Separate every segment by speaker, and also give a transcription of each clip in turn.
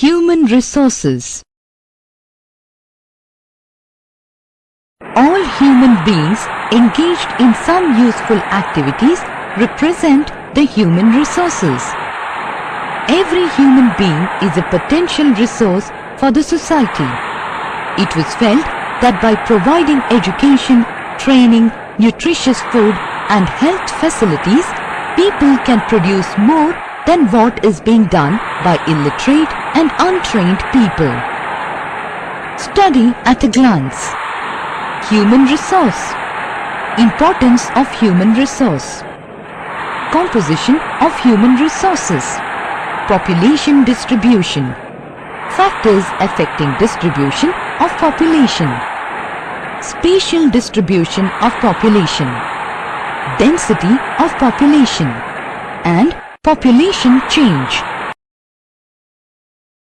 Speaker 1: Human resources. All human beings engaged in some useful activities represent the human resources. Every human being is a potential resource for the society. It was felt that by providing education, training, nutritious food and health facilities, people can produce more than what is being done by illiterate and untrained people. Study at a glance. Human resource. Importance of human resource. Composition of human resources. Population distribution. Factors affecting distribution of population. Spatial distribution of population. Density of population. And population change.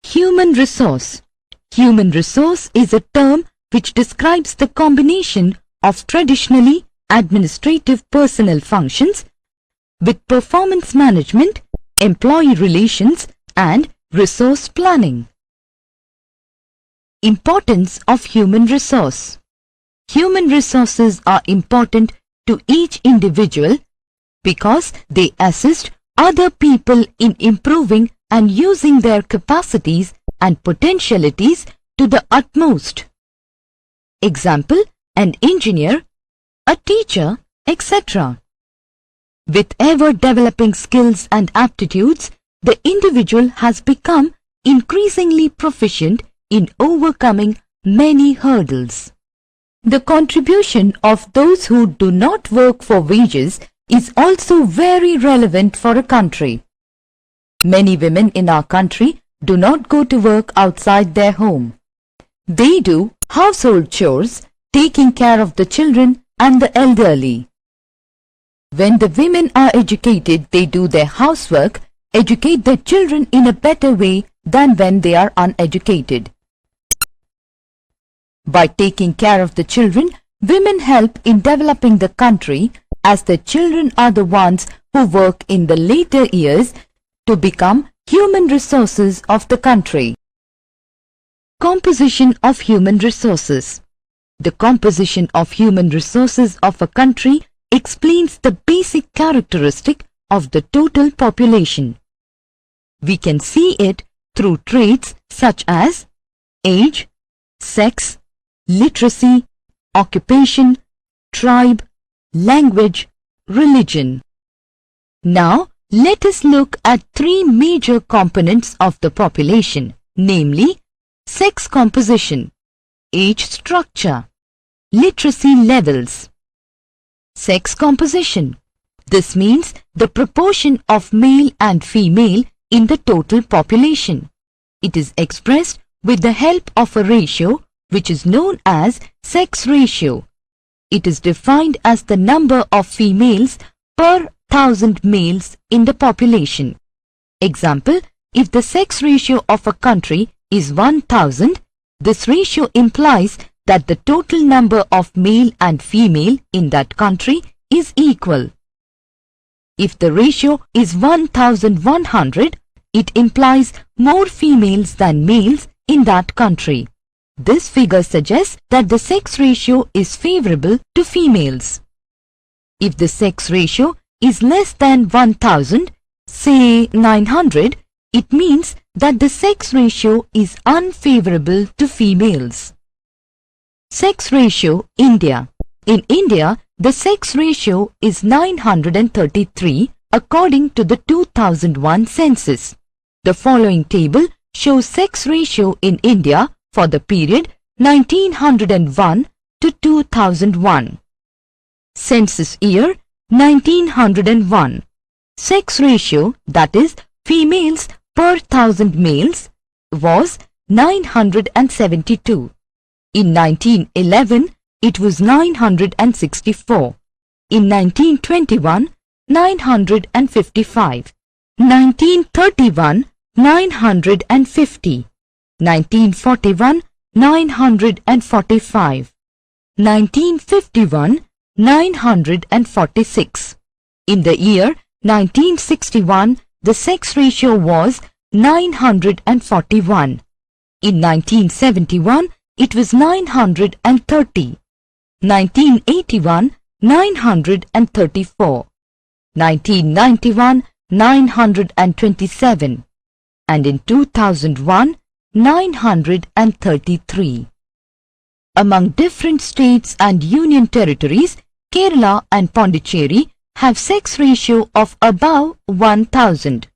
Speaker 1: Human resource. Human resource is a term which describes the combination of traditionally administrative personnel functions with performance management, employee relations and resource planning. Importance of human resource. Human resources are important to each individual because they assist other people in improving and using their capacities and potentialities to the utmost. Example, an engineer, a teacher, etc. With ever-developing skills and aptitudes, the individual has become increasingly proficient in overcoming many hurdles. The contribution of those who do not work for wages is also very relevant for a country. Many women in our country do not go to work outside their home. They do household chores, taking care of the children and the elderly. When the women are educated, they do their housework, educate their children in a better way than when they are uneducated. By taking care of the children, women help in developing the country as the children are the ones who work in the later years to become human resources of the country. Composition of human resources. The composition of human resources of a country explains the basic characteristic of the total population. We can see it through traits such as age, sex, literacy, occupation, tribe, language, religion. Now, let us look at three major components of the population, namely, sex composition, age structure, literacy levels. Sex composition. This means the proportion of male and female in the total population. It is expressed with the help of a ratio which is known as sex ratio. It is defined as the number of females per 1,000 males in the population. Example, if the sex ratio of a country is 1,000, this ratio implies that the total number of male and female in that country is equal. If the ratio is 1,100, it implies more females than males in that country. This figure suggests that the sex ratio is favorable to females. If the sex ratio is less than 1,000, say 900, it means that the sex ratio is unfavorable to females. Sex ratio India. In India, the sex ratio is 933 according to the 2001 census. The following table shows sex ratio in India for the period 1901 to 2001. Census year 1901. Sex ratio, that is females per 1,000 males, was 972. In 1911, it was 964. In 1921, 955. 1931, 950. 1941, 945. 1951, 946. In the year 1961, the sex ratio was 941. In 1971, it was 930. 1981, 934. 1991, 927. And in 2001, 933. Among different states and union territories, Kerala and Pondicherry have sex ratio of above 1000.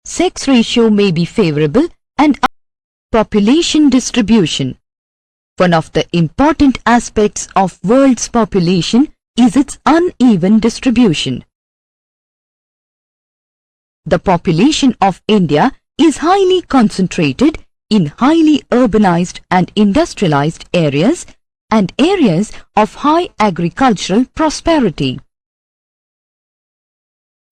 Speaker 1: Sex ratio may be favorable and population distribution. One of the important aspects of world's population is its uneven distribution. The population of India is highly concentrated in highly urbanized and industrialized areas and areas of high agricultural prosperity.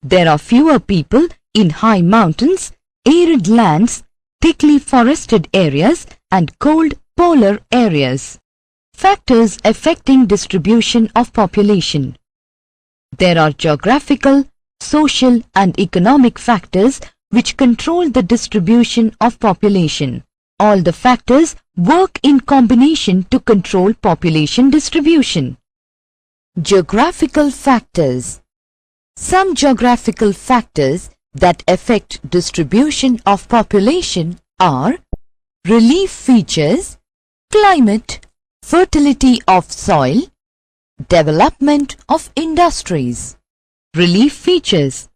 Speaker 1: There are fewer people in high mountains, arid lands, thickly forested areas and cold polar areas. Factors affecting distribution of population. There are geographical, social and economic factors which control the distribution of population. All the factors work in combination to control population distribution. Geographical factors. Some geographical factors that affect distribution of population are relief features, climate, fertility of soil, development of industries. Relief features.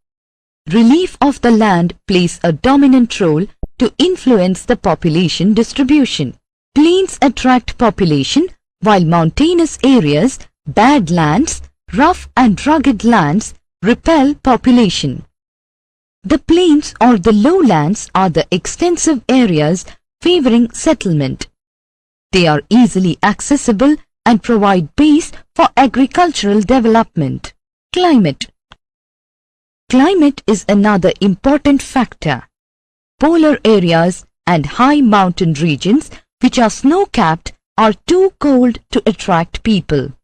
Speaker 1: Relief of the land plays a dominant role to influence the population distribution. Plains attract population while mountainous areas, bad lands, rough and rugged lands repel population. The plains or the lowlands are the extensive areas favoring settlement. They are easily accessible and provide base for agricultural development. Climate. Climate is another important factor. Polar areas and high mountain regions which are snow-capped are too cold to attract people.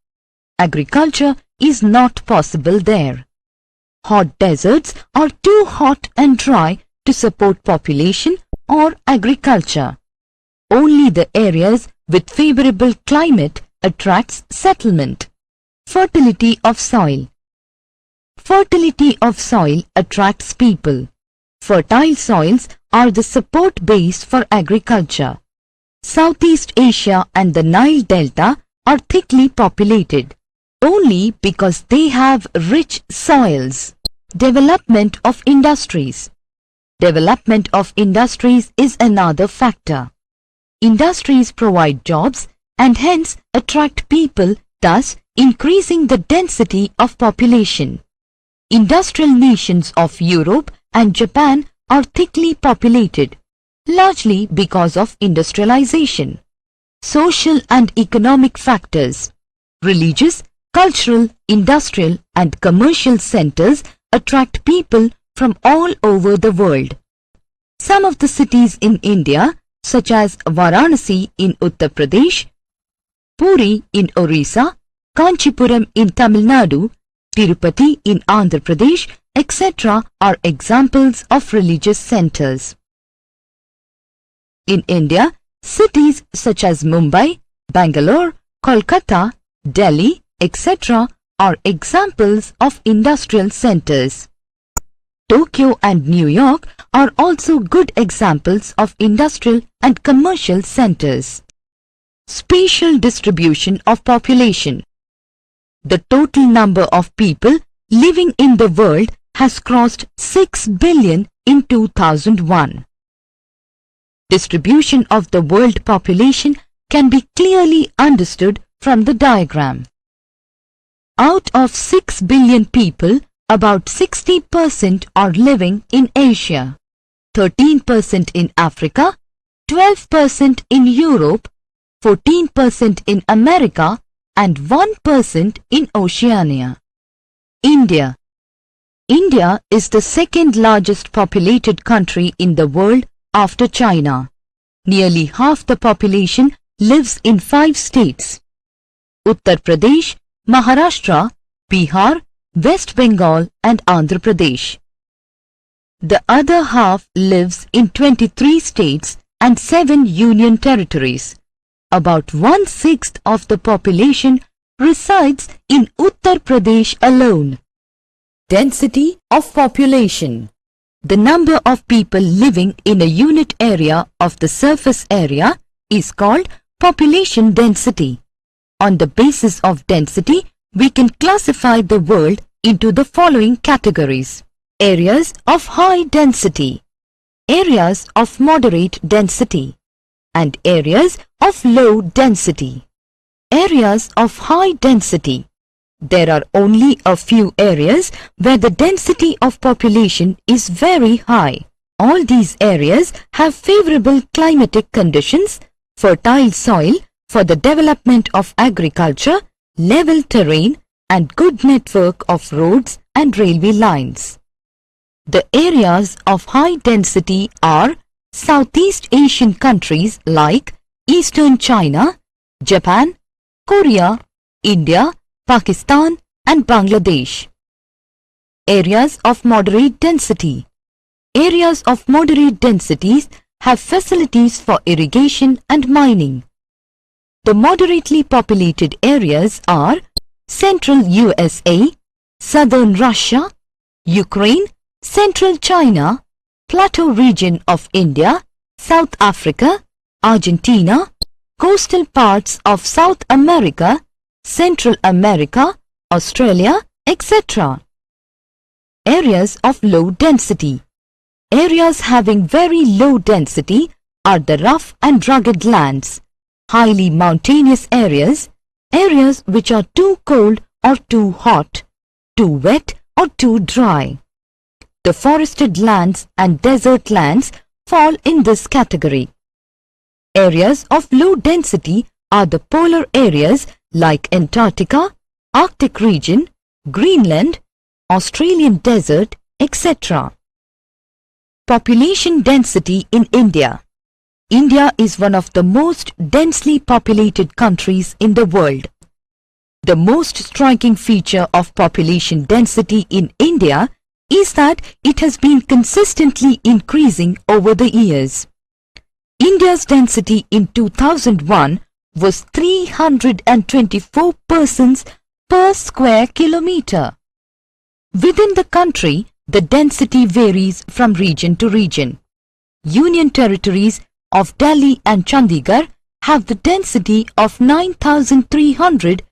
Speaker 1: Agriculture is not possible there. Hot deserts are too hot and dry to support population or agriculture. Only the areas with favorable climate attracts settlement. Fertility of soil. Fertility of soil attracts people. Fertile soils are the support base for agriculture. Southeast Asia and the Nile Delta are thickly populated only because they have rich soils. Development of industries. Development of industries is another factor. Industries provide jobs and hence attract people, thus increasing the density of population. Industrial nations of Europe and Japan are thickly populated, largely because of industrialization. Social and economic factors. Religious, cultural, industrial and commercial centers attract people from all over the world. Some of the cities in India, such as Varanasi in Uttar Pradesh, Puri in Orissa, Kanchipuram in Tamil Nadu, Tirupati in Andhra Pradesh, etc. are examples of religious centers. In India, cities such as Mumbai, Bangalore, Kolkata, Delhi, etc. are examples of industrial centers. Tokyo and New York are also good examples of industrial and commercial centers. Spatial distribution of population. The total number of people living in the world has crossed 6 billion in 2001. Distribution of the world population can be clearly understood from the diagram. Out of 6 billion people, about 60% are living in Asia, 13% in Africa, 12% in Europe, 14% in America and 1% in Oceania. India. India is the second largest populated country in the world after China. Nearly half the population lives in 5 states: Uttar Pradesh, Maharashtra, Bihar, West Bengal and Andhra Pradesh. The other half lives in 23 states and 7 union territories. About 1/6 of the population resides in Uttar Pradesh alone. Density of population. The number of people living in a unit area of the surface area is called population density. On the basis of density, we can classify the world into the following categories. Areas of high density, areas of moderate density, and areas of low density. Areas of high density. There are only a few areas where the density of population is very high. All these areas have favorable climatic conditions, fertile soil for the development of agriculture, level terrain, and good network of roads and railway lines. The areas of high density are Southeast Asian countries like Eastern China, Japan, Korea, India, Pakistan and Bangladesh. Areas of moderate density. Areas of moderate densities have facilities for irrigation and mining. The moderately populated areas are Central USA, Southern Russia, Ukraine, Central China, Plateau region of India, South Africa, Argentina, coastal parts of South America, Central America, Australia, etc. Areas of low density. Areas having very low density are the rough and rugged lands, highly mountainous areas, areas which are too cold or too hot, too wet or too dry. The forested lands and desert lands fall in this category. Areas of low density are the polar areas like Antarctica, Arctic region, Greenland, Australian desert, etc. Population density in India. India is one of the most densely populated countries in the world. The most striking feature of population density in India is that it has been consistently increasing over the years. India's density in 2001 was 324 persons per square kilometer. Within the country, the density varies from region to region. Union territories of Delhi and Chandigarh have the density of 9,300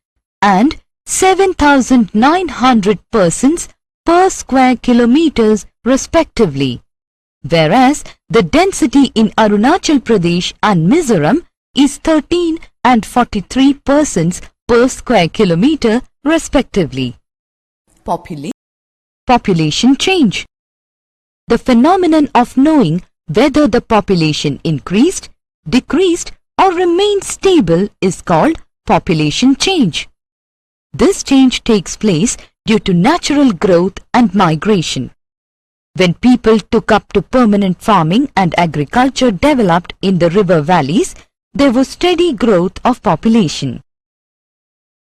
Speaker 1: and 7,900 persons per square kilometers respectively, whereas the density in Arunachal Pradesh and Mizoram is 13 and 43 persons per square kilometer respectively. Population change. The phenomenon of knowing whether the population increased, decreased or remained stable is called population change. This change takes place due to natural growth and migration. When people took up to permanent farming and agriculture developed in the river valleys, there was steady growth of population.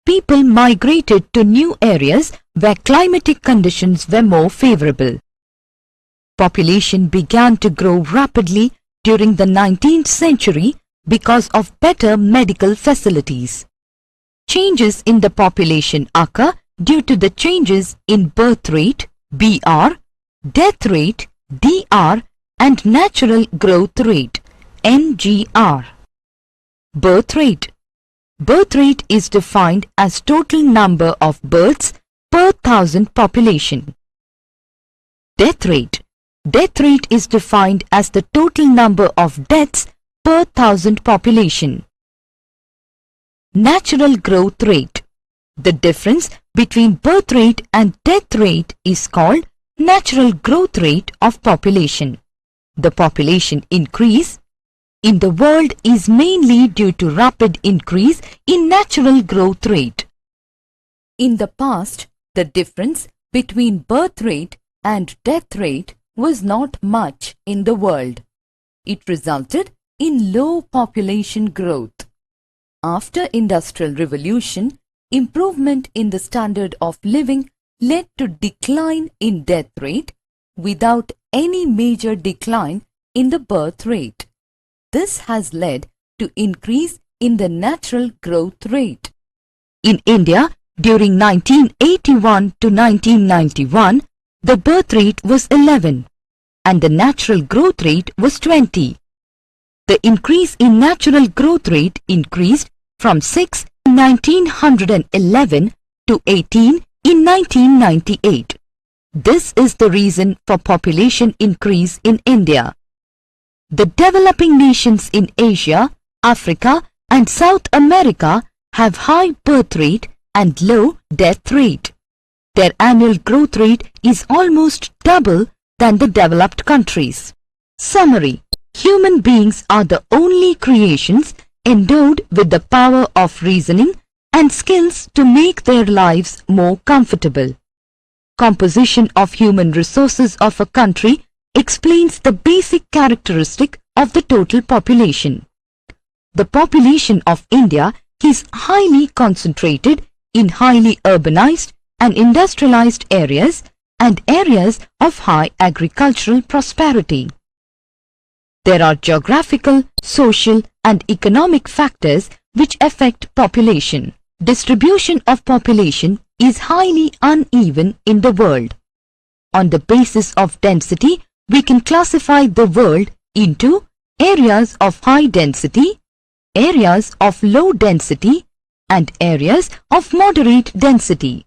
Speaker 1: People migrated to new areas where climatic conditions were more favorable. Population began to grow rapidly during the 19th century because of better medical facilities. Changes in the population occur due to the changes in birth rate, BR, death rate, DR, and natural growth rate, NGR. Birth rate. Birth rate is defined as total number of births per thousand population. Death rate. Death rate is defined as the total number of deaths per thousand population. Natural growth rate. The difference between birth rate and death rate is called natural growth rate of population. The population increase in the world is mainly due to rapid increase in natural growth rate. In the past, the difference between birth rate and death rate was not much in the world. It resulted in low population growth. After Industrial Revolution, improvement in the standard of living led to decline in death rate without any major decline in the birth rate. This has led to increase in the natural growth rate. In India, during 1981 to 1991, the birth rate was 11 and the natural growth rate was 20. The increase in natural growth rate increased from 6 in 1911 to 18 in 1998. This is the reason for population increase in India. The developing nations in Asia, Africa and South America have high birth rate and low death rate. Their annual growth rate is almost double than the developed countries. Summary: human beings are the only creations endowed with the power of reasoning and skills to make their lives more comfortable. Composition of human resources of a country explains the basic characteristic of the total population. The population of India is highly concentrated in highly urbanized and industrialized areas and areas of high agricultural prosperity. There are geographical, social and economic factors which affect population. Distribution of population is highly uneven in the world. On the basis of density, we can classify the world into areas of high density, areas of low density, and areas of moderate density.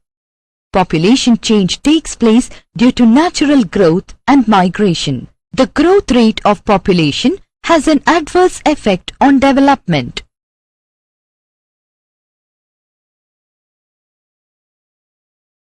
Speaker 1: Population change takes place due to natural growth and migration. The growth rate of population has an adverse effect on development.